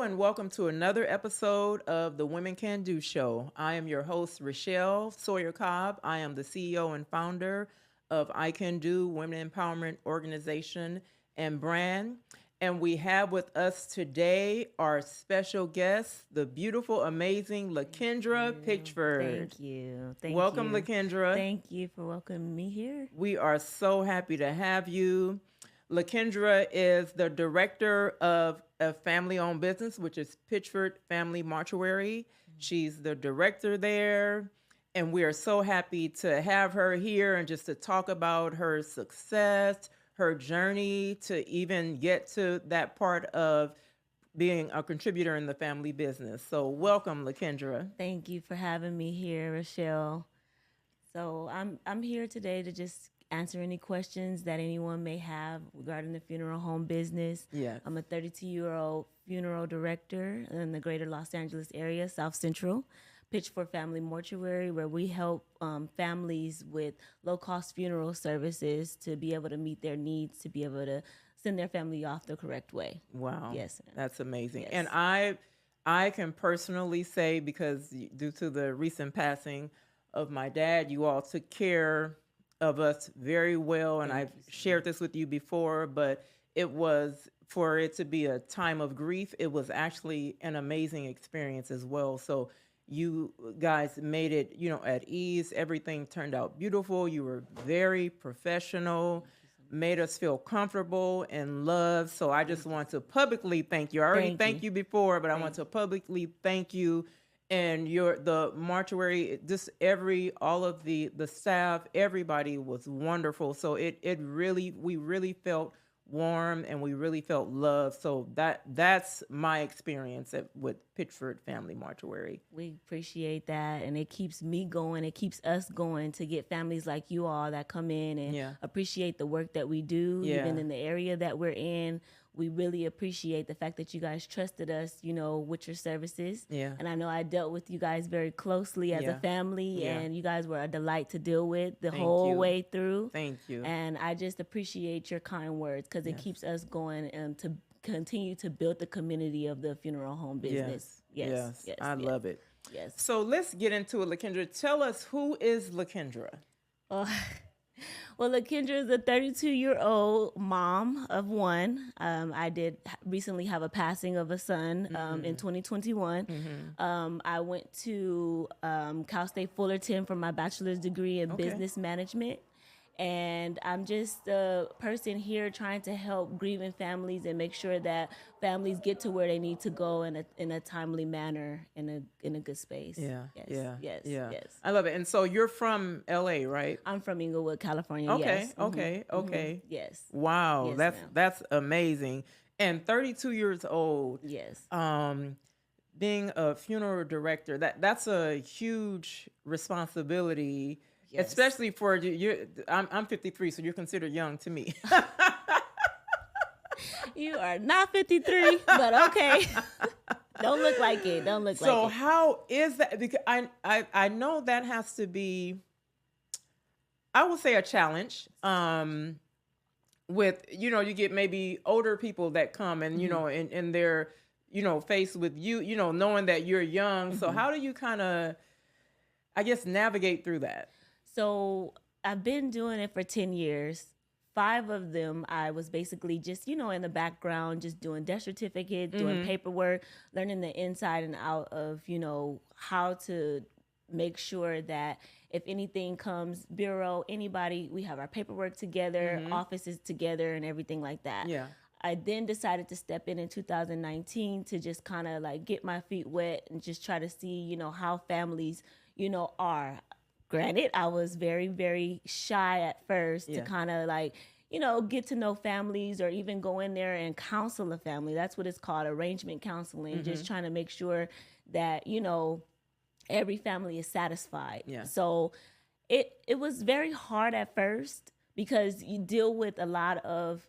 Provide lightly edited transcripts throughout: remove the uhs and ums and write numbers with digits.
and welcome to another episode of the Women Can Do Show. I am your host, Rochelle Sawyer Cobb. I am the CEO and founder of I Can Do Women Empowerment Organization and brand. And we have with us today our special guest, the beautiful, amazing Lakendra Pitchford. Thank you. Thank Welcome, you. Lakendra. Thank you for welcoming me here. We are so happy to have you. Lakendra is the director of a family-owned business, which is Pitchford Family Mortuary. She's the director there, and we are so happy to have her here and just to talk about her success, her journey to even get to that part of being a contributor in the family business. So welcome, Lakendra. Thank you for having me here, Rochelle. So I'm here today to just answer any questions that anyone may have regarding the funeral home business. Yes. I'm a 32-year-old funeral director in the greater Los Angeles area, South Central, Pitchford Family Mortuary, where we help families with low-cost funeral services to be able to meet their needs, to be able to send their family off the correct way. Wow. Yes. That's amazing. Yes. And I can personally say, because due to the recent passing of my dad, you all took care of us very well. And I've shared this with you before, but it was, for it to be a time of grief, it was actually an amazing experience as well. So you guys made it, at ease. Everything turned out beautiful. You were very professional, made us feel comfortable and loved. So I just want to publicly thank you. I already thanked you before, but I want to publicly thank you. And the mortuary, just all of the staff, everybody was wonderful. So we really felt warm and we really felt love. So that's my experience with Pitchford Family Mortuary. We appreciate that, and it keeps me going. It keeps us going to get families like you all that come in and appreciate the work that we do, even in the area that we're in. We really appreciate the fact that you guys trusted us, with your services. Yeah. And I know I dealt with you guys very closely as a family, and you guys were a delight to deal with the whole way through. Thank you. And I just appreciate your kind words, because it keeps us going to continue to build the community of the funeral home business. Yes. I love it. Yes. So let's get into it, Lakendra. Tell us, who is Lakendra? Well, Lakendra is a 32-year-old mom of one. I did recently have a passing of a son in 2021. I went to Cal State Fullerton for my bachelor's degree in business management. And I'm just a person here trying to help grieving families and make sure that families get to where they need to go in a timely manner, in a good space. Yes. I love it. And so you're from LA, right? I'm from Inglewood, California. Okay. Yes. Okay. Yes. Wow, Yes, that's amazing. And 32 years old. Yes. Being a funeral director, that's a huge responsibility. Yes. Especially for you. I'm 53, so you're considered young to me. You are not 53, but okay. Don't look like it. So how is that? Because I know that has to be, I would say, a challenge. With you get maybe older people that come and and they're faced with you knowing that you're young. So how do you kind of, I guess, navigate through that? So I've been doing it for 10 years. 5 of them, I was basically just, in the background, just doing death certificates, doing paperwork, learning the inside and out of, how to make sure that if anything comes, bureau, anybody, we have our paperwork together, offices together, and everything like that. Yeah. I then decided to step in 2019 to just kind of like get my feet wet and just try to see, how families, are. Granted, I was very, very shy at first to kind of like, get to know families or even go in there and counsel a family. That's what it's called, arrangement counseling, just trying to make sure that, every family is satisfied. Yeah. So it was very hard at first, because you deal with a lot of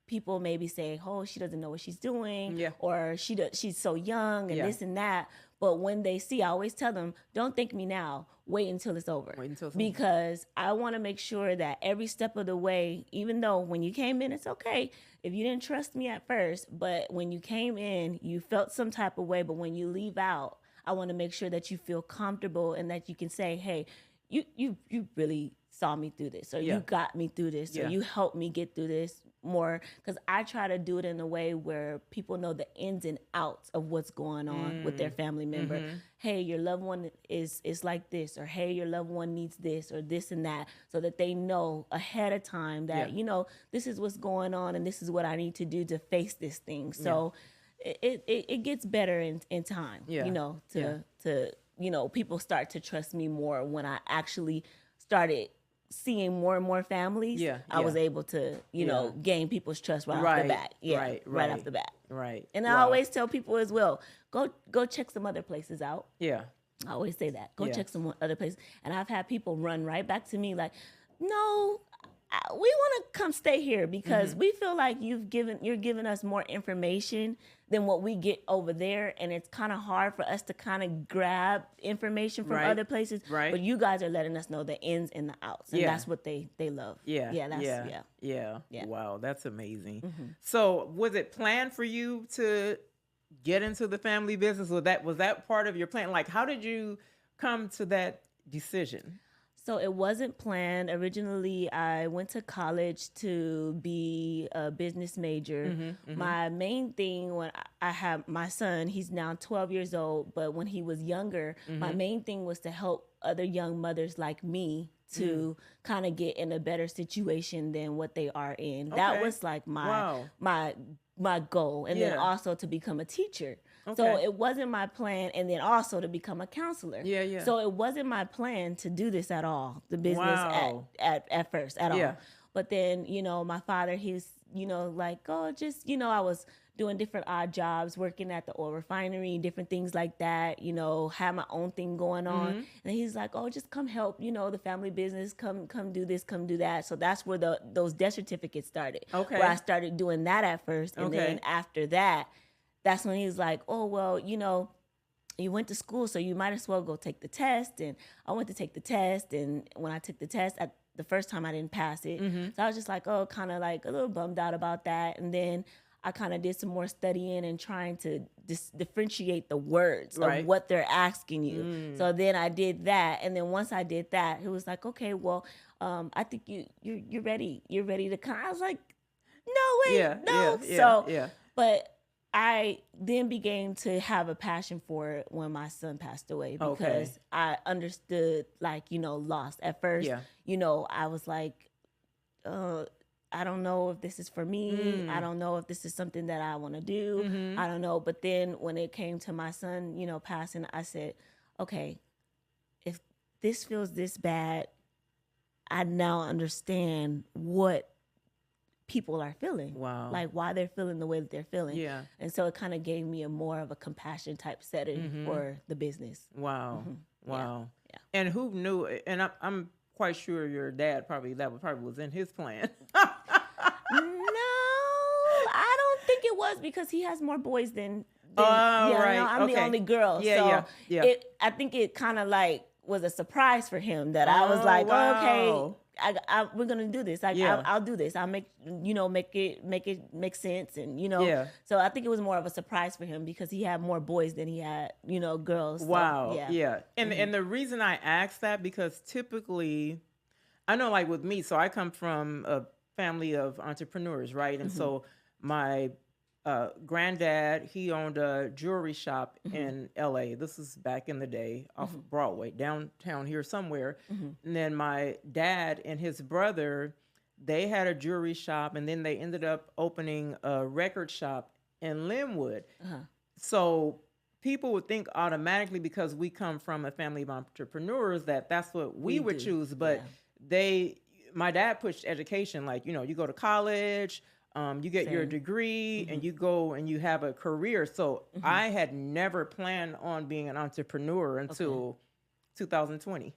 people maybe saying, oh, she doesn't know what she's doing, or she's so young and this and that. But when they see, I always tell them, don't thank me now. Wait until it's over. Wait until it's over. Because I want to make sure that every step of the way, even though when you came in, it's okay if you didn't trust me at first, but when you came in, you felt some type of way. But when you leave out, I want to make sure that you feel comfortable and that you can say, hey, you really saw me through this, or you got me through this, or you helped me get through this more. Because I try to do it in a way where people know the ins and outs of what's going on with their family member. Hey, your loved one is like this, or hey, your loved one needs this or this and that, so that they know ahead of time that, you know, this is what's going on and this is what I need to do to face this thing. So it gets better in time, you know, to you know, people start to trust me more when I actually started seeing more and more families. I was able to, you know, gain people's trust right off the bat. Right off the bat. And I always tell people as well, go check some other places out. I always say that. Go check some other places. And I've had people run right back to me like, no, we want to come stay here because we feel like you're giving us more information than what we get over there, and it's kind of hard for us to kind of grab information from other places. But you guys are letting us know the ins and the outs, and that's what they love. Wow, that's amazing. So, was it planned for you to get into the family business? Was that part of your plan? Like, how did you come to that decision? So it wasn't planned. Originally, I went to college to be a business major. My main thing when I have my son, he's now 12 years old, but when he was younger, my main thing was to help other young mothers like me to kind of get in a better situation than what they are in. That was like my goal. And then also to become a teacher. So it wasn't my plan, and then also to become a counselor. So it wasn't my plan to do this at all, the business at first at all. But then, you know, my father, he's, you know, like, oh, just, you know, I was doing different odd jobs, working at the oil refinery, different things like that, you know, had my own thing going on. And he's like, oh, just come help, you know, the family business, come do this, come do that. So that's where those death certificates started. Where I started doing that at first. And then after that, that's when he was like, oh, well, you know, you went to school, so you might as well go take the test. And I went to take the test. And when I took the test, the first time I didn't pass it. So I was just like, oh, kind of like a little bummed out about that. And then I kind of did some more studying and trying to differentiate the words of what they're asking you. So then I did that. And then once I did that, it was like, okay, well, I think you're ready. You're ready to come. I was like, no, wait, no. But I then began to have a passion for it when my son passed away, because I understood, like, you know, loss. At first, you know, I was like, I don't know if this is for me. I don't know if this is something that I want to do. I don't know. But then when it came to my son, you know, passing, I said, okay, if this feels this bad, I now understand what people are feeling. Like why they're feeling the way that they're feeling. And so it kind of gave me a more of a compassion type setting for the business. Wow. And who knew? And I'm quite sure your dad probably was in his plan. No, I don't think it was, because he has more boys than I'm the only girl. I think it kind of like was a surprise for him that I was like, okay, we're gonna do this. I'll do this. I'll make it make sense, and you know. So I think it was more of a surprise for him because he had more boys than he had, you know, girls. So, And the reason I asked that, because typically, I know, like with me, so I come from a family of entrepreneurs, right? And so my granddad, he owned a jewelry shop in LA. This is back in the day, off of Broadway, downtown here somewhere. And then my dad and his brother, they had a jewelry shop, and then they ended up opening a record shop in Linwood. So people would think automatically, because we come from a family of entrepreneurs, that that's what we would choose. But my dad pushed education, like, you know, you go to college, you get your degree, and you go and you have a career. So I had never planned on being an entrepreneur until 2020.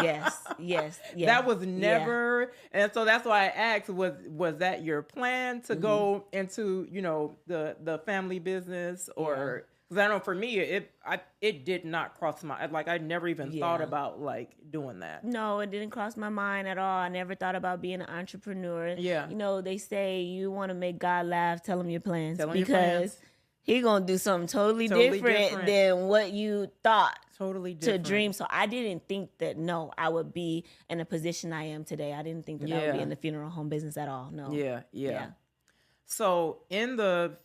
Yes. That was never, and so that's why I asked, was that your plan to go into, you know, the family business, or Because I know for me, it did not cross my, like, I never even thought Yeah. about like doing that. No, it didn't cross my mind at all. I never thought about being an entrepreneur. Yeah. You know, they say you want to make God laugh, tell him your plans. Tell him your because plans. he going to do something totally Totally different different. than what you thought Totally to different. dream. So I didn't think that, no, I would be in a position I am today. I didn't think that I would be Yeah. in the funeral home business at all. No. Yeah. So in the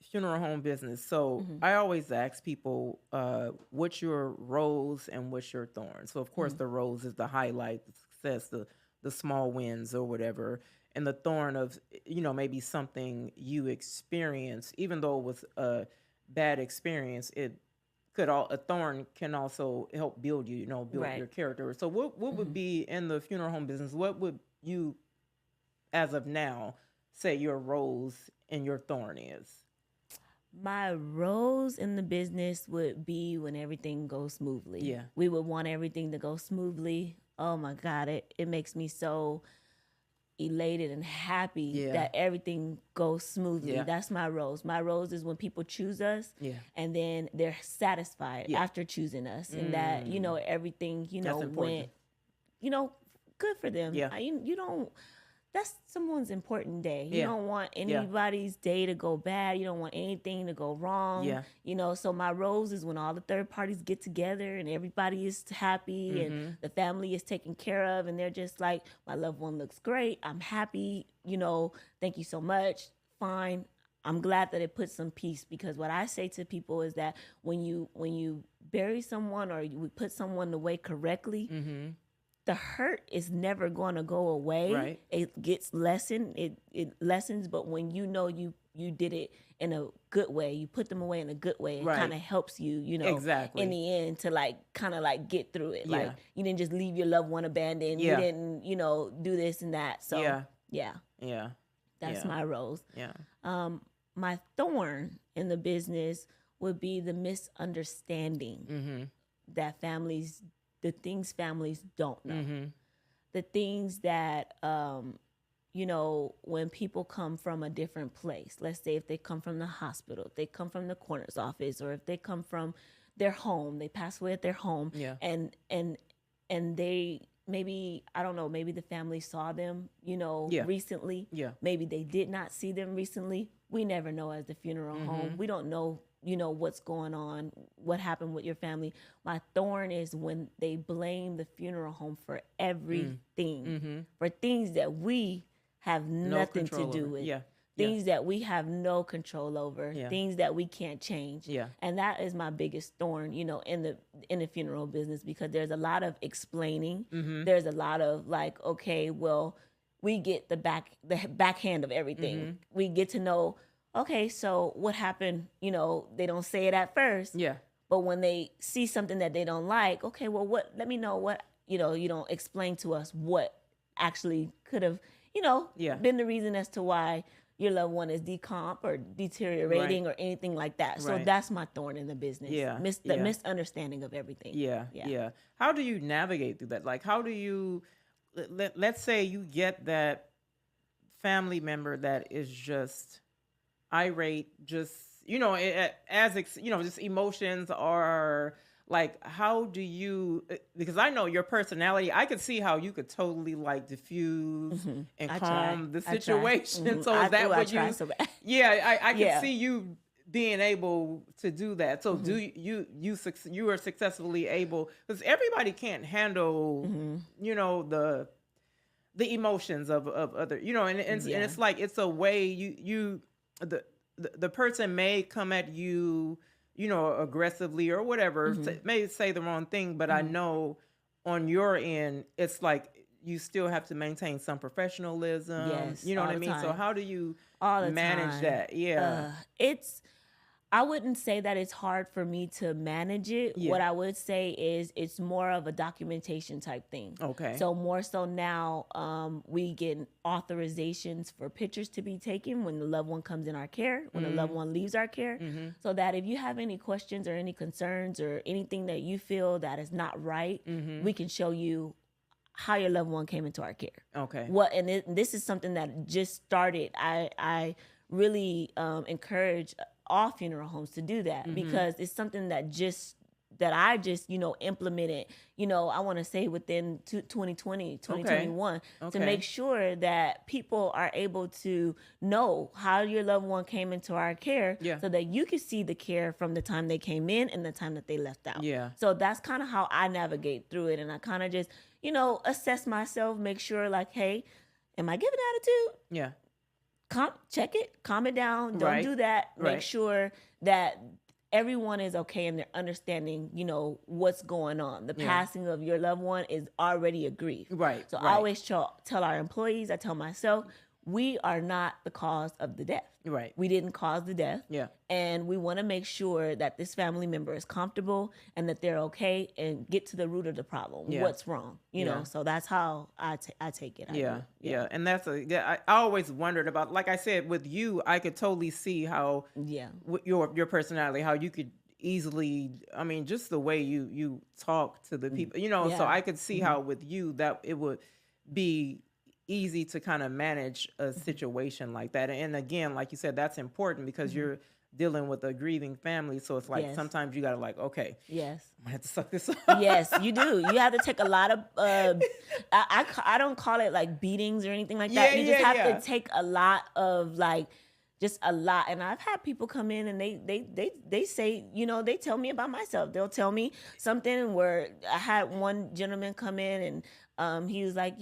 funeral home business, so I always ask people, what's your rose and what's your thorn? So of course the rose is the highlight, the success, the small wins or whatever, and the thorn of, you know, maybe something you experience, even though it was a bad experience, a thorn can also help build you, you know, build Right. your character. So what would be in the funeral home business? What would you, as of now, say your rose and your thorn is? My rose in the business would be when everything goes smoothly. Yeah. We would want everything to go smoothly. Oh my God, it makes me so elated and happy Yeah. that everything goes smoothly. Yeah. That's my rose. My rose is when people choose us, Yeah. and then they're satisfied Yeah. after choosing us, and that, you know, everything, you know, That's important. went, you know, good for them. Yeah. You don't. That's someone's important day. You Yeah. don't want Yeah. anybody's day to go bad. You don't want anything to go wrong. Yeah. You know, so my rose is when all the third parties get together and everybody is happy and the family is taken care of, and they're just like, my loved one looks great. I'm happy. You know, thank you so much. Fine. I'm glad that it puts some peace, because what I say to people is that when you bury someone or you put someone away correctly, the hurt is never going to go away. Right. It gets lessened. It lessens, but when you know you did it in a good way, you put them away in a good way, it Right. kind of helps you, you know, Exactly. in the end to like kind of like get through it. Yeah. Like you didn't just leave your loved one abandoned. Yeah. You didn't, you know, do this and that. So Yeah. yeah, Yeah. that's Yeah. my rose. Yeah. My thorn in the business would be the misunderstanding that the things families don't know, the things that, you know, when people come from a different place, let's say if they come from the hospital, if they come from the coroner's office, or if they come from their home, they pass away at their home, Yeah. and they maybe, I don't know, maybe the family saw them, you know, Yeah. recently. Yeah. Maybe they did not see them recently. We never know as the funeral home. We don't know, you know, what's going on, what happened with your family. My thorn is when they blame the funeral home for everything, for things that we have nothing to control do over. with. Yeah. Things that we have no control over, Yeah. things that we can't change. Yeah. And that is my biggest thorn, you know, in the funeral business, because there's a lot of explaining. There's a lot of like, okay, well, we get the backhand of everything. We get to know, okay, so what happened? You know, they don't say it at first. Yeah. But when they see something that they don't like, okay, well, let me know what, you know, you don't explain to us what actually could have, you know, Yeah. been the reason as to why your loved one is decomp or deteriorating or anything like that. So Right. that's my thorn in the business. Yeah. The Yeah. misunderstanding of everything. Yeah, Yeah. yeah. How do you navigate through that? Like, how do you, let's say you get that family member that is just irate, just, you know, you know, just emotions are like, how do you, because I know your personality, I could see how you could totally like diffuse and I calm the try. I try. situation. So is that I what try you, so bad. yeah, I can Yeah. see you being able to do that. So do you are successfully able, because everybody can't handle, you know, the emotions of other, you know, and it's like, it's a way the person may come at you, you know, aggressively or whatever, may say the wrong thing, but I know on your end, it's like you still have to maintain some professionalism. Yes, You know all what I the mean? So time. how do you All the manage time. that? Yeah. I wouldn't say that it's hard for me to manage it. Yeah. What I would say is it's more of a documentation type thing. Okay. So more so now, we get authorizations for pictures to be taken when the loved one comes in our care, when the loved one leaves our care, so that if you have any questions or any concerns or anything that you feel that is not right, we can show you how your loved one came into our care. Okay. This is something that just started. I really encourage all funeral homes to do that, because it's something that I just, implemented, I want to say within 2020, 2021, to make sure that people are able to know how your loved one came into our care, so that you can see the care from the time they came in and the time that they left out. Yeah. So that's kind of how I navigate through it. And I kind of just, assess myself, make sure like, hey, am I giving attitude? Yeah. Check it, calm it down. Don't do that. Make sure that everyone is okay and they're understanding, what's going on. The passing of your loved one is already a grief. Right. So I always tell our employees, I tell myself, we are not the cause of the death. Right. We didn't cause the death. Yeah. And we want to make sure that this family member is comfortable and that they're okay, and get to the root of the problem. Yeah. What's wrong? You know, so that's how I take it. Yeah. And that's I always wondered about, like I said, with you, I could totally see how your personality, how you could easily, I mean, just the way you talk to the people, so I could see how with you that it would be easy to kind of manage a situation like that. And again, like you said, that's important because you're dealing with a grieving family. So it's like sometimes you got to like, okay, I'm gonna have to suck this up. Yes, you do. You have to take a lot of, I don't call it like beatings or anything like that. You just have to take a lot of like, just a lot. And I've had people come in and they say, they tell me about myself. They'll tell me something where I had one gentleman come in and he was like,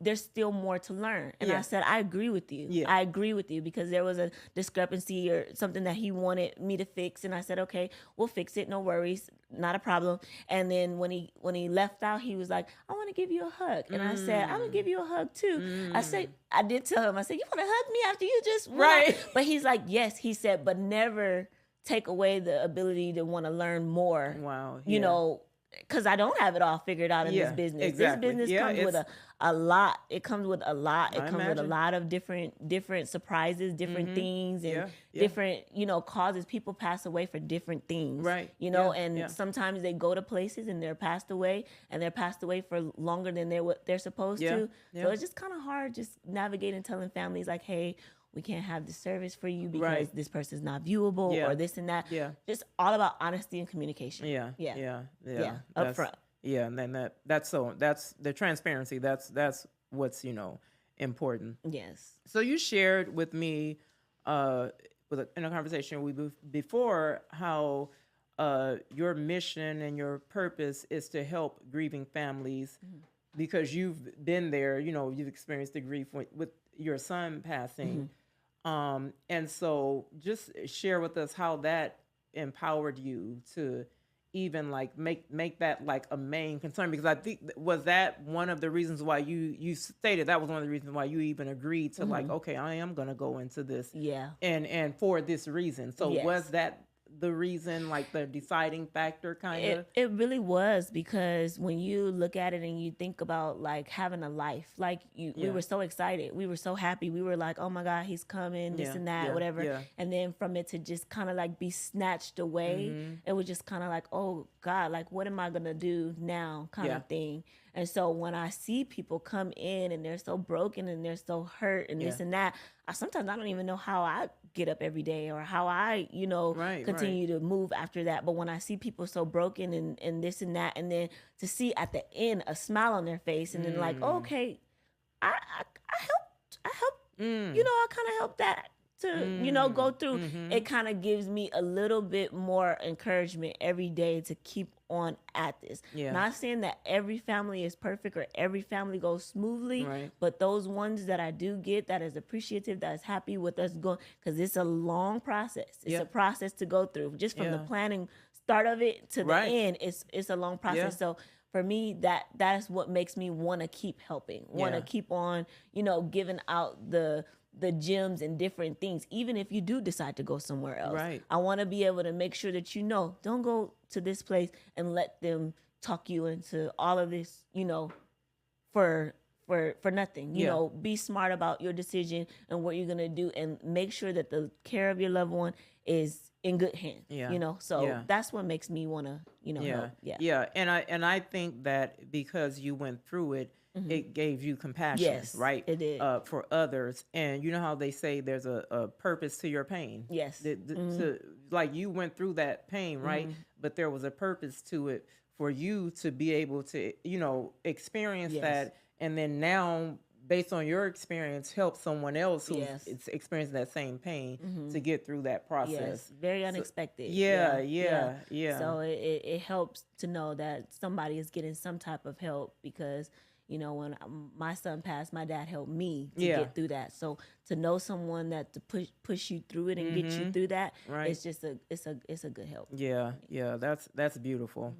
there's still more to learn. And I said, I agree with you. Yeah. I agree with you, because there was a discrepancy or something that he wanted me to fix. And I said, okay, we'll fix it. No worries. Not a problem. And then when he left out, he was like, I want to give you a hug. And I said, I'm going to give you a hug too. I did tell him, I said, you want to hug me after you just went? Right. But he's like, yes. He said, but never take away the ability to want to learn more. Wow. Because I don't have it all figured out in this business. Exactly. This business comes with a lot. It comes with a lot. It comes with a lot of different surprises, different things, and different, causes. People pass away for different things. Right. And sometimes they go to places and they're passed away, and they're passed away for longer than they're supposed to. So it's just kind of hard just navigating, telling families like, hey, we can't have the service for you because this person's not viewable or this and that. Yeah. Just all about honesty and communication. Yeah. Up front. Yeah. And then that's the transparency. That's what's, important. Yes. So you shared with me in a conversation before how your mission and your purpose is to help grieving families because you've been there, you've experienced the grief with your son passing. And so just share with us how that empowered you to even like make that like a main concern, because I think was that one of the reasons why you stated that was one of the reasons why you even agreed to like, okay, I am going to go into this. Yeah. And for this reason. So was that the reason, like the deciding factor kind of? It really was, because when you look at it and you think about like having a life, like we were so excited. We were so happy. We were like, oh my God, he's coming, this and that, whatever. Yeah. And then from it to just kind of like be snatched away, it was just kind of like, oh God, like what am I going to do now kind of thing. And so when I see people come in and they're so broken and they're so hurt and this and that, sometimes I don't even know how I get up every day or how I, continue to move after that. But when I see people so broken and this and that, and then to see at the end a smile on their face and then like, oh, okay, I helped, I kind of helped that to, go through. It kind of gives me a little bit more encouragement every day to keep on at this. Not saying that every family is perfect or every family goes smoothly, but those ones that I do get that is appreciative, that is happy with us going, because it's a long process. It's a process to go through, just from the planning start of it to the end. It's a long process. So for me, that is what makes me want to keep helping, want to keep on, giving out the gems and different things, even if you do decide to go somewhere else. I want to be able to make sure that don't go to this place and let them talk you into all of this, for nothing. Be smart about your decision and what you're gonna do, and make sure that the care of your loved one is in good hands. Yeah. You know, so Yeah. that's what makes me want to, you know, help. Yeah. Yeah. And I think that because you went through it, it gave you compassion, Yes, right? it did. For others. And you know how they say there's a purpose to your pain. Yes. To, like you went through that pain, right? But there was a purpose to it for you to be able to, you know, experience that. And then now, based on your experience, help someone else who's experiencing that same pain to get through that process. Yes, very unexpected. Yeah. So it helps to know that somebody is getting some type of help, because, you know, when my son passed, my dad helped me to get through that. So to know someone that to push you through it and get you through that, it's just it's a good help. Yeah, that's beautiful.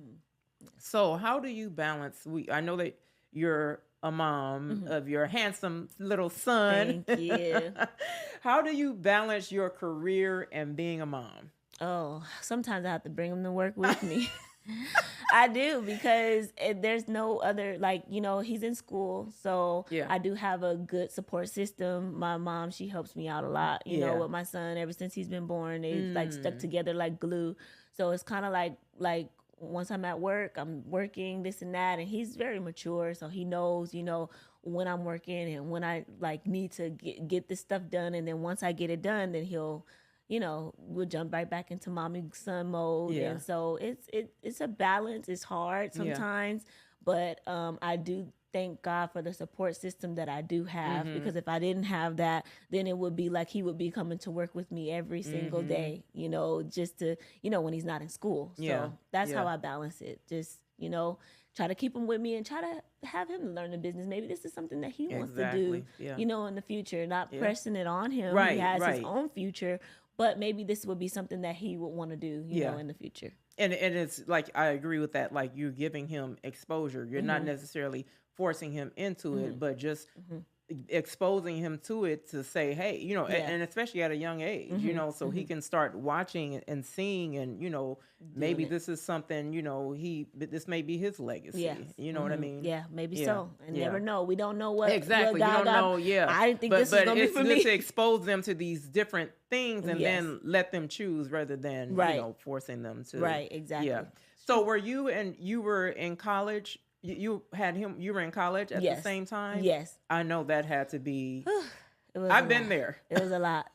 So how do you balance? I know that you're a mom of your handsome little son. Thank you. How do you balance your career and being a mom? Oh, sometimes I have to bring him to work with me. I do, because there's no other, like, you know, he's in school, so I do have a good support system. My mom, she helps me out a lot, you know, with my son. Ever since he's been born, they've like stuck together like glue. So it's kind of like once I'm at work, I'm working this and that, and he's very mature, so he knows, you know, when I'm working and when I like need to get this stuff done. And then once I get it done, then he'll, you know, we'll jump right back into mommy son mode. And so it's a balance. It's hard sometimes, but I do thank God for the support system that I do have, because if I didn't have that, then it would be like he would be coming to work with me every single day, you know, just to, you know, when he's not in school. So that's how I balance it. Just, you know, try to keep him with me and try to have him learn the business. Maybe this is something that he wants to do, you know, in the future, not pressing it on him. He has his own future, but maybe this would be something that he would want to do, you know, in the future. And it's like, I agree with that. Like, you're giving him exposure. You're not necessarily forcing him into it, but just exposing him to it to say, hey, you know, and especially at a young age, you know, so he can start watching and seeing, and, you know, maybe this is something, you know, this may be his legacy. You know what I mean? Yeah, maybe so. And never know. We don't know what exactly. What God you don't know. I didn't think this was gonna be for me. But it's good to expose them to these different things and then let them choose rather than you know, forcing them to. Right. Exactly. Yeah. So were you were in college? You had him. You were in college at the same time. Yes. I know that had to be. I've been there. It was a lot.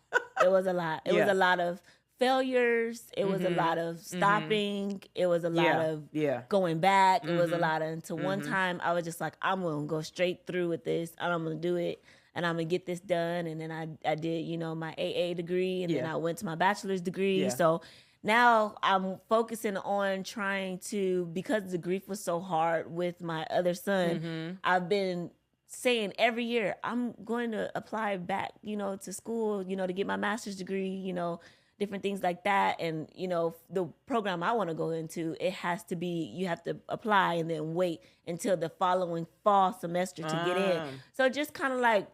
It was a lot. It was a lot of failures. It was a lot of stopping. It was a lot of going back. It was a lot of, until one time I was just like, I'm going to go straight through with this, and I'm going to do it, and I'm going to get this done. And then I did, you know, my AA degree, and then I went to my bachelor's degree. So now I'm focusing on trying to, because the grief was so hard with my other son, I've been saying every year, I'm going to apply back, you know, to school, you know, to get my master's degree, you know, different things like that. And, you know, the program I want to go into, it has to be, you have to apply and then wait until the following fall semester to get in. So just kind of like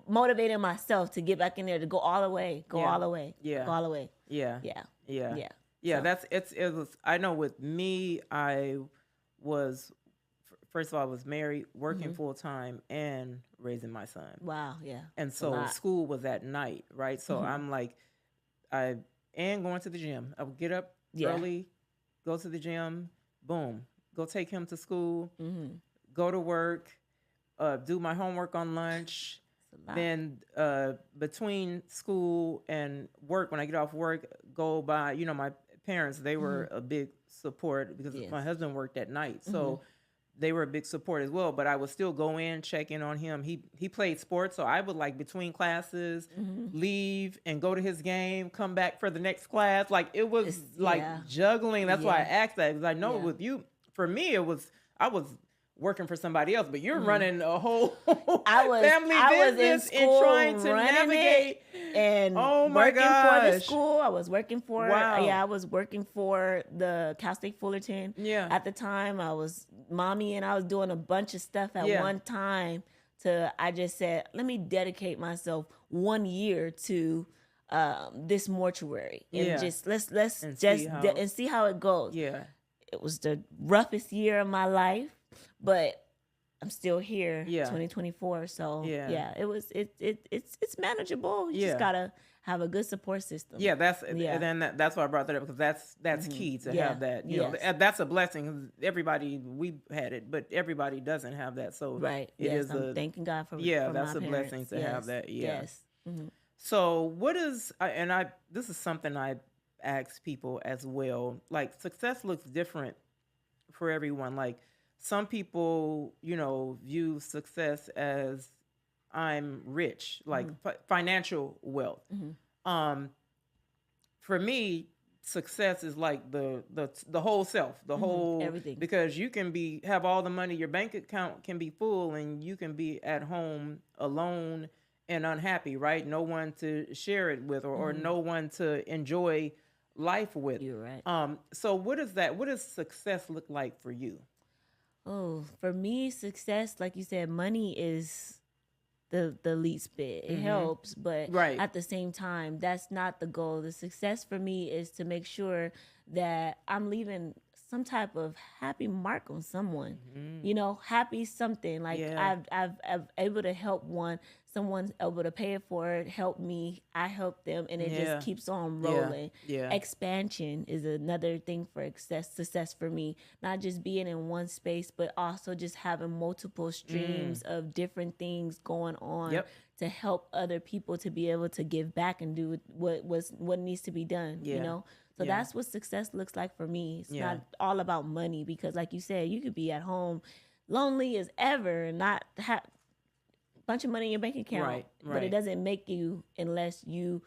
motivating myself to get back in there, to go all the way, go all the way. So. That's it was. I know with me, I was, first of all, I was married, working full time, and raising my son. Wow, yeah. And so school was at night, right? So I'm like, and going to the gym. I would get up early, go to the gym, boom, go take him to school, go to work, do my homework on lunch. Then between school and work, when I get off work, go by, you know, my parents, they were a big support, because my husband worked at night. So they were a big support as well. But I would still go in, check in on him. He played sports, so I would, like, between classes, leave and go to his game, come back for the next class. Like, it was juggling. That's why I asked that, because I know with you, for me, I was working for somebody else, but you're running a whole family business and trying to navigate and working for the school. I was working for I was working for the Cal State Fullerton. At the time, I was mommy, and I was doing a bunch of stuff at one time. I just said, let me dedicate myself 1 year to this mortuary, and just let's see how it goes. It was the roughest year of my life, but I'm still here, 2024. So it's manageable. You just gotta have a good support system. Yeah, that's and then that's why I brought that up, because that's key to have that. You know, that's a blessing. Everybody, we've had it, but everybody doesn't have that. So Right. it is I'm thanking God for that's my a parents. blessing to have that. Yeah. Yes. Mm-hmm. So what is this is something I ask people as well. Like, success looks different for everyone. Like, some people, view success as I'm rich, like financial wealth. For me, success is like the whole self, the whole everything. Because you can have all the money, your bank account can be full, and you can be at home alone and unhappy, right? No one to share it with, or no one to enjoy life with. You're right. So what does success look like for you? Oh, for me, success, like you said, money is the least bit. It helps, but at the same time, that's not the goal. The success for me is to make sure that I'm leaving some type of happy mark on someone. Happy something. Like, I've able to help someone's able to pay it forward, help me, I help them, and it just keeps on rolling. Expansion is another thing for success for me. Not just being in one space, but also just having multiple streams of different things going on to help other people to be able to give back and do what needs to be done. So that's what success looks like for me. It's not all about money, because like you said, you could be at home lonely as ever and not have bunch of money in your bank account, right. But it doesn't make you unless you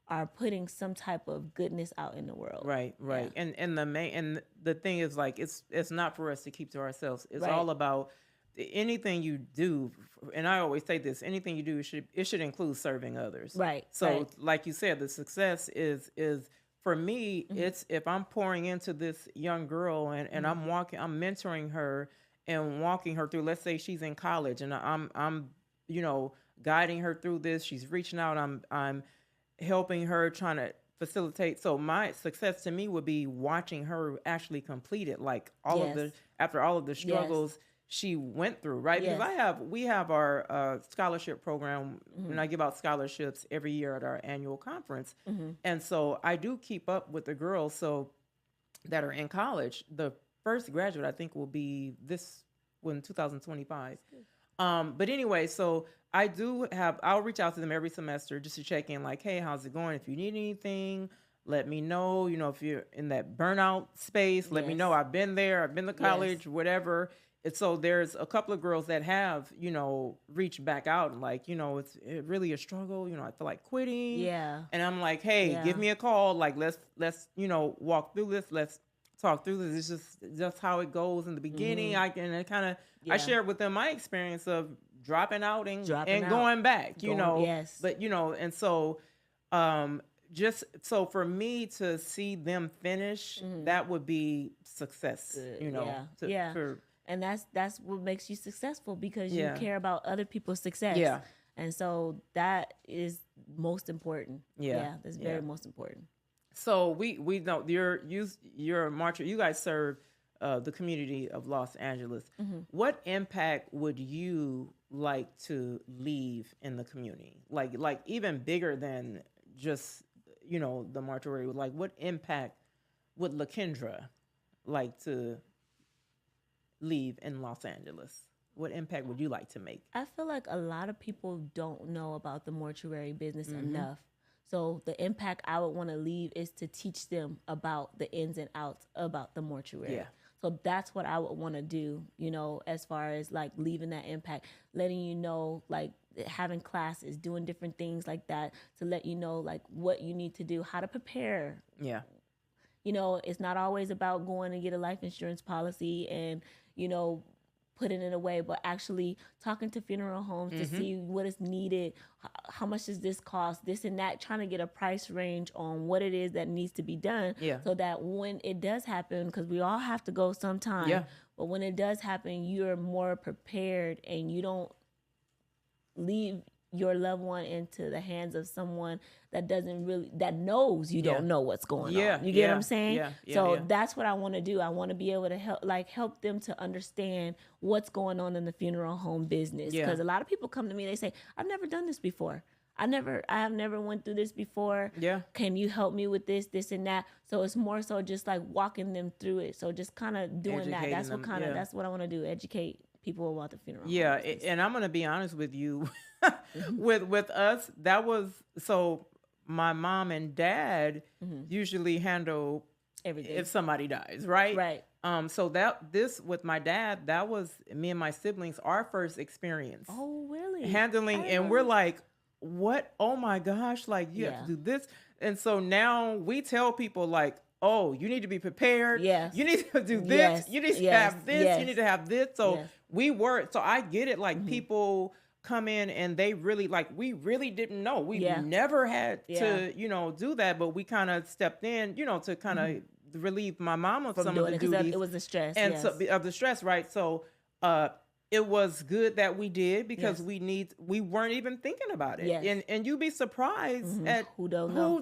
are putting some type of goodness out in the world. Right. Yeah. And the thing is, like, it's not for us to keep to ourselves. It's all about anything you do. And I always say this: anything you do, it should include serving others. Right. So, like you said, the success is for me. It's if I'm pouring into this young girl and I'm mentoring her and walking her through. Let's say she's in college and I'm guiding her through this. She's reaching out. I'm helping her, trying to facilitate. So my success to me would be watching her actually complete it. Like after all of the struggles she went through, right? Because we have our scholarship program, and I give out scholarships every year at our annual conference. And so I do keep up with the girls that are in college. The first graduate, I think, will be in 2025. But anyway, so I'll reach out to them every semester just to check in, like, hey, how's it going? If you need anything, let me know. If you're in that burnout space, let me know. I've been there. I've been to college, whatever. And so there's a couple of girls that have, reached back out and like, it's really a struggle. I feel like quitting. Yeah. And I'm like, hey, give me a call. Like, let's walk through this. Let's talk through this. It's just how it goes in the beginning. I share with them my experience of dropping out and going back, Yes. But, and so just so for me to see them finish, that would be success, and that's what makes you successknow, because you care about other people's success. Yeah. And so that is most important. Yeah. That's very most important. So we know you're a marcher. You guys serve the community of Los Angeles. What impact would you like to leave in the community? Like even bigger than just, the mortuary. Like, what impact would Lakendra like to leave in Los Angeles? What impact would you like to make? I feel like a lot of people don't know about the mortuary business enough. So the impact I would want to leave is to teach them about the ins and outs about the mortuary. Yeah. So that's what I would want to do, as far as like leaving that impact, letting like having classes, doing different things like that to let you know like what you need to do, how to prepare. Yeah. It's not always about going and get a life insurance policy and, putting it away, but actually talking to funeral homes to see what is needed, how much does this cost, this and that, trying to get a price range on what it is that needs to be done, so that when it does happen, because we all have to go sometime, but when it does happen, you're more prepared and you don't leave your loved one into the hands of someone that knows you don't know what's going on. You get what I'm saying? So that's what I want to do. I want to be able to help them to understand what's going on in the funeral home business. Because a lot of people come to me, they say, I've never done this before. I have never went through this before. Yeah. Can you help me with this and that? So it's more so just like walking them through it. So just kind of doing that. That's what that's what I want to do. Educate people about the funeral. Yeah. And I'm going to be honest with you. with us, that was, so my mom and dad usually handle everything if somebody dies, right? Right. So this with my dad, that was me and my siblings, our first experience. Oh, really? Handling, and we're like, what? Oh my gosh, like you have to do this. And so now we tell people like, oh, you need to be prepared. Yes. You need to do this. Yes. You need to have this. Yes. You need to have this. So so I get it. Like people come in and they really like, we really didn't know. We never had to, do that, but we kind of stepped in, to kind of relieve my mom of some of the duties. It was the stress. And so of the stress, right? So it was good that we did, because we weren't even thinking about it. Yes. And you'd be surprised at who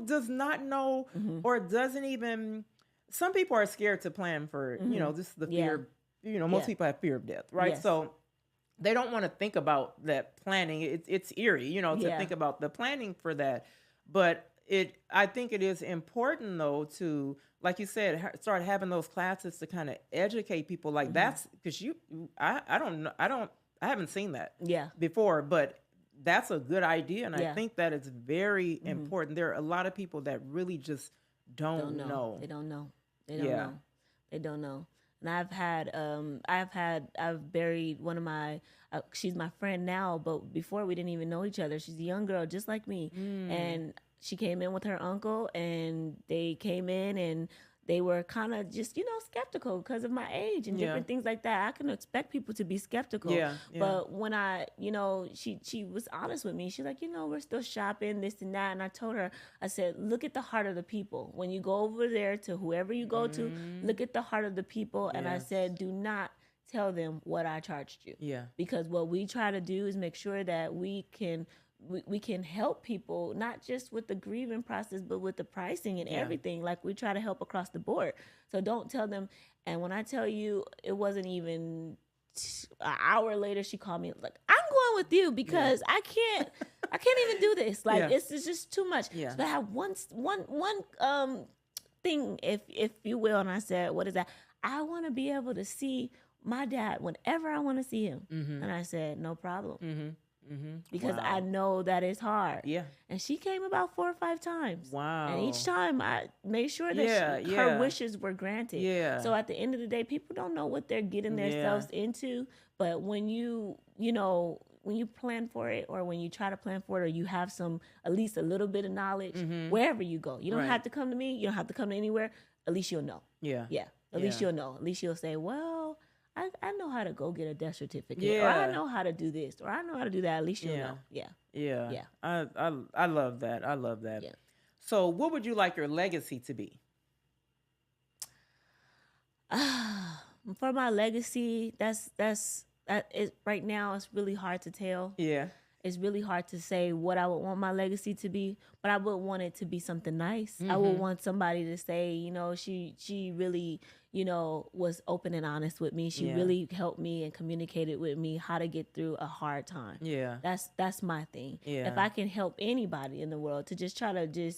does not know or doesn't even, some people are scared to plan for, just the fear, most people have fear of death, right? Yes. So they don't want to think about that planning. It's eerie, to think about the planning for that. But I think it is important though to, like you said, start having those classes to kind of educate people. Like that's because I haven't seen that before, but that's a good idea. And I think that it's very important. There are a lot of people that really just don't know. They don't know. They don't know. And I've buried one of my, she's my friend now, but before we didn't even know each other. She's a young girl just like me. And she came in with her uncle, and they came in and they were kind of just, skeptical because of my age and different things like that. I can expect people to be skeptical. But when she was honest with me. She's like, we're still shopping, this and that. And I told her, I said, look at the heart of the people. When you go over there to whoever you go to, look at the heart of the people. And I said, do not tell them what I charged you. Because what we try to do is make sure that we can help people, not just with the grieving process, but with the pricing and everything. Like we try to help across the board. So don't tell them. And when I tell you, it wasn't even an hour later, she called me like, I'm going with you because I can't even do this. Like it's just too much. So I have one thing, if you will. And I said, what is that? I want to be able to see my dad whenever I want to see him. And I said, no problem. Because I know that it's hard. And she came about 4 or 5 times. And each time I made sure that her wishes were granted. So at the end of the day, people don't know what they're getting themselves into. But when you plan for it, or when you try to plan for it, or you have at least a little bit of knowledge, wherever you go, you don't have to come to me. You don't have to come to anywhere. At least you'll know. At least you'll know. At least you'll say, well, I know how to go get a death certificate, or I know how to do this, or I know how to do that. At least you'll know. I love that. I love that. So what would you like your legacy to be? For my legacy, right now it's really hard to tell. It's really hard to say what I would want my legacy to be, but I would want it to be something nice. I would want somebody to say, she really, was open and honest with me. She really helped me and communicated with me how to get through a hard time. That's my thing. If I can help anybody in the world to just try to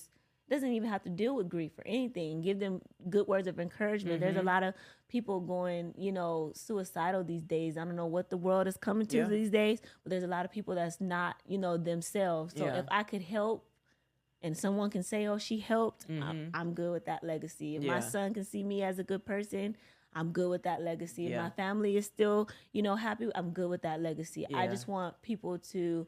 doesn't even have to deal with grief or anything, give them good words of encouragement. There's a lot of people going, suicidal these days. I don't know what the world is coming to these days, but there's a lot of people that's not, themselves. So if I could help and someone can say, oh, she helped, I'm good with that legacy. If my son can see me as a good person, I'm good with that legacy. If my family is still, happy, I'm good with that legacy. I just want people to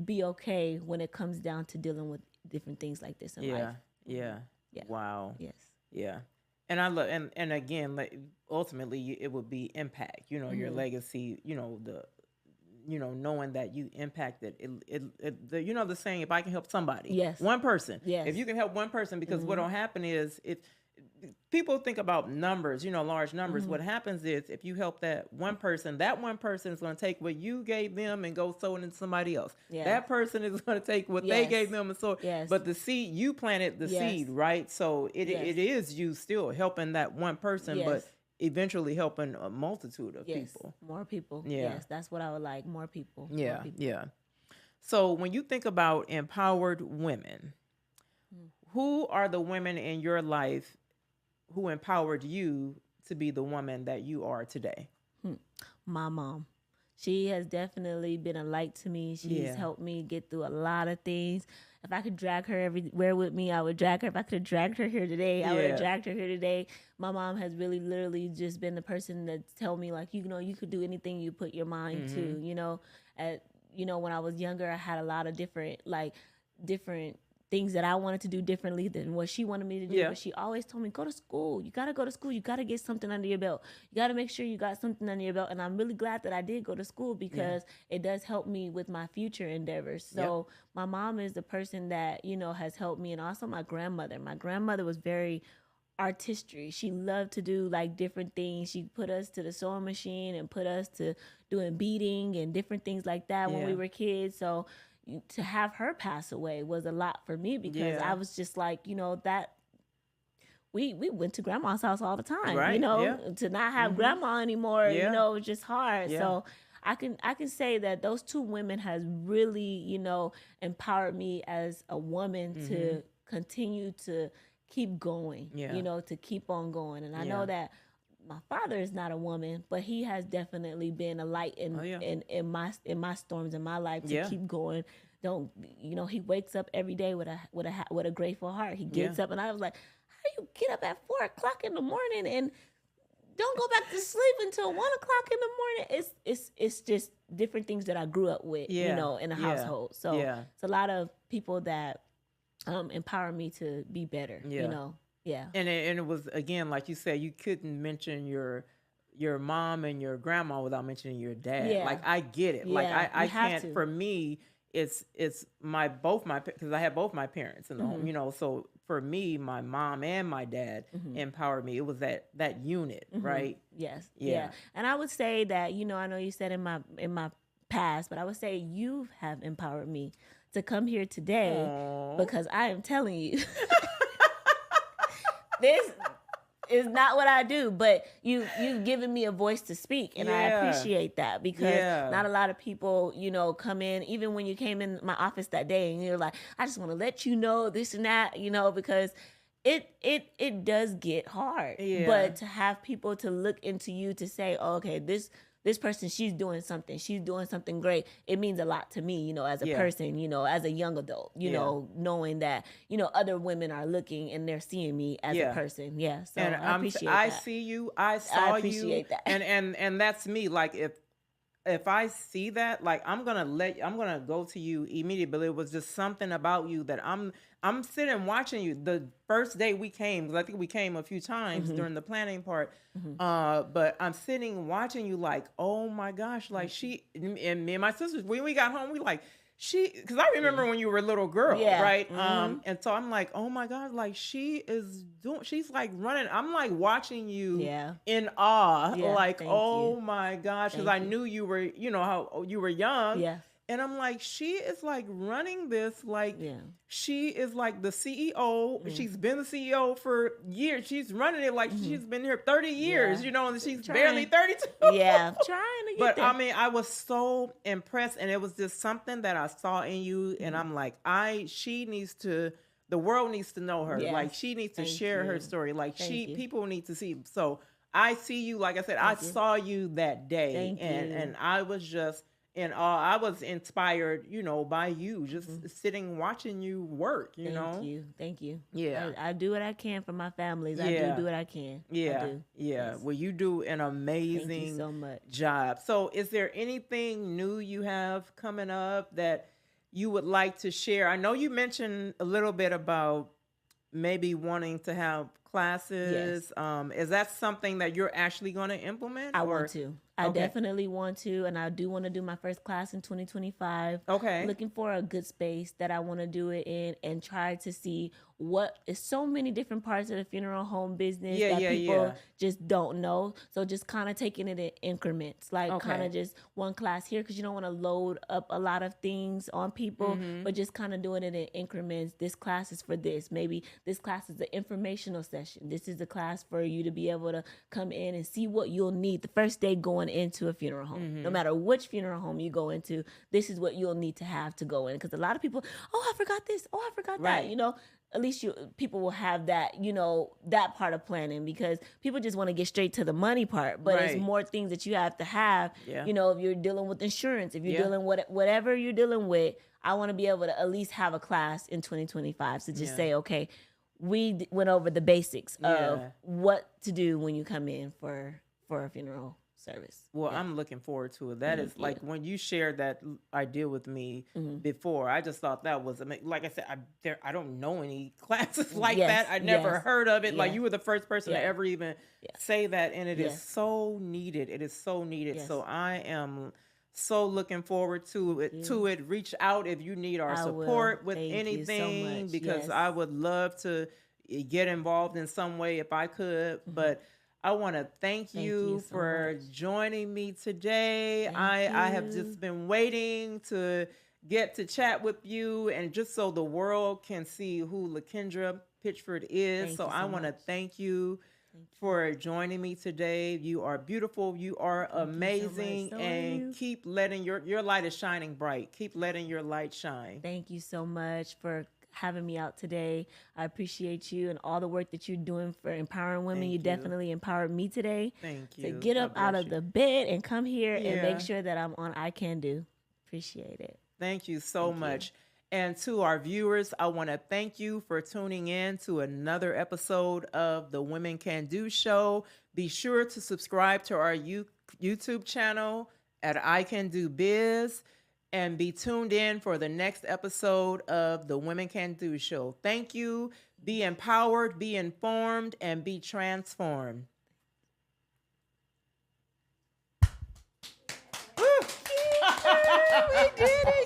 be okay when it comes down to dealing with different things like this in life. Wow. Yes. Yeah. And I love, and again, like ultimately it would be impact, your legacy, knowing that you impacted the saying, if I can help somebody, one person, if you can help one person, because what'll happen is people think about numbers, large numbers. What happens is if you help that one person is going to take what you gave them and go sow it into somebody else. That person is going to take what they gave them and sow. But the seed, you planted the seed, right? So it is you still helping that one person, but eventually helping a multitude of people. More people. Yes, that's what I would like. More people. Yeah. More people. Yeah. So when you think about empowered women, who are the women in your life who empowered you to be the woman that you are today? My mom. She has definitely been a light to me. She's helped me get through a lot of things. If I could drag her everywhere with me, I would drag her. If I could have dragged her here today, I would have dragged her here today. My mom has really literally just been the person that tell me, like, you know, you could do anything you put your mind to, you know. When I was younger, I had a lot of different things that I wanted to do differently than what she wanted me to do. But she always told me, go to school. You got to go to school. You got to get something under your belt. You got to make sure you got something under your belt. And I'm really glad that I did go to school because it does help me with my future endeavors. So my mom is the person that, you know, has helped me. And also my grandmother. My grandmother was very artistry. She loved to do like different things. She put us to the sewing machine and put us to doing beading and different things like that when we were kids. So to have her pass away was a lot for me because I was just like, you know, that we went to grandma's house all the time, right. You know, to not have grandma anymore, you know, it was just hard. So I can say that those two women has really, you know, empowered me as a woman to continue to keep going, you know, to keep on going. And I know that my father is not a woman, but he has definitely been a light in my storms in my life to keep going. Don't, you know, he wakes up every day with a grateful heart. He gets up, and I was like, how do you get up at 4 o'clock in the morning and don't go back to sleep until 1 o'clock in the morning? It's just different things that I grew up with, you know, in a household. So it's a lot of people that empower me to be better, you know. Yeah. And it was, again, like you said, you couldn't mention your mom and your grandma without mentioning your dad. Yeah. Like, I get it. Yeah, like I you have can't, to. for me, it's because I had both my parents in the home, you know, so for me, my mom and my dad empowered me. It was that unit, right? Yes. Yeah. And I would say that, you know, I know you said in my past, but I would say you have empowered me to come here today because I am telling you this is not what I do, but you've given me a voice to speak, and I appreciate that because not a lot of people, you know, come in. Even when you came in my office that day, and you're like, I just want to let you know this and that, you know, because it does get hard. But to have people to look into you to say, oh, okay, this person, she's doing something great. It means a lot to me, you know, as a person, you know, as a young adult, you know, knowing that, you know, other women are looking and they're seeing me as a person. Yeah. So and I appreciate that. I see you. I saw I appreciate you. that. And that's me. Like, if I see that, like, I'm gonna go to you immediately. It was just something about you that I'm sitting watching you. The first day we came, because I think we came a few times during the planning part. But I'm sitting watching you like, oh my gosh, like she and me and my sisters, when we got home, we like, because I remember when you were a little girl, right? And so I'm like, oh my God, like she's like running. I'm like watching you in awe, like, oh my gosh, because I knew you were, you know, how you were young. Yeah. And I'm like, she is like running this, like she is like the CEO. She's been the CEO for years. She's running it like she's been here 30 years, you know, and she's barely 32. Yeah, trying to get But there. I mean, I was so impressed, and it was just something that I saw in you, and I'm like, the world needs to know her. Yes. Like, she needs to Thank share you. her story. Like, Thank you. people need to see. So I see you. Like I said, I saw you that day, Thank you. and I was just in awe. I was inspired, you know, by you, just sitting watching you work. You know. Thank you. Yeah. I do what I can for my families. I do what I can. Yeah. I do. Yeah. Yes. Well, you do an amazing Thank you so much. job. So is there anything new you have coming up that you would like to share? I know you mentioned a little bit about maybe wanting to have classes. Is that something that you're actually going to implement? I want to. I definitely want to, and I do want to do my first class in 2025. Okay. Looking for a good space that I want to do it in and try to see what is so many different parts of the funeral home business that people just don't know. So just kind of taking it in increments, like kind of just one class here, because you don't want to load up a lot of things on people, but just kind of doing it in increments. This class is for this. Maybe this class is the informational session. This is the class for you to be able to come in and see what you'll need the first day going into a funeral home. No matter which funeral home you go into, this is what you'll need to have to go in. Because a lot of people, oh, I forgot this. Oh, I forgot that. You know, at least people will have that, you know, that part of planning, because people just want to get straight to the money part. But it's more things that you have to have. You know, if you're dealing with insurance, if you're dealing with whatever you're dealing with, I want to be able to at least have a class in 2025 to just say, okay, we went over the basics of what to do when you come in for a funeral service. Well, I'm looking forward to it. That is like when you shared that idea with me before, I just thought that was amazing. Like I said, I don't know any classes like that. I never heard of it. Like you were the first person to ever even say that. And it is so needed. It is so needed. So I am so looking forward to it. Reach out if you need our support with anything, because I would love to get involved in some way if I could. But I want to thank you so for joining me today. I have just been waiting to get to chat with you, and just so the world can see who Lakendra Pitchford is. So I want to thank you for joining me today. You are beautiful. You are amazing. So and keep letting your light is shining bright. Keep letting your light shine. Thank you so much for having me out today. I appreciate you and all the work that you're doing for empowering women. You definitely empowered me today. Thank you. To get up out of the bed and come here and make sure that I'm on I Can Do. Appreciate it. Thank you so much. And to our viewers, I want to thank you for tuning in to another episode of the Women Can Do Show. Be sure to subscribe to our YouTube channel at I Can Do Biz, and be tuned in for the next episode of the Women Can Do Show. Thank you. Be empowered, be informed, and be transformed. We did it.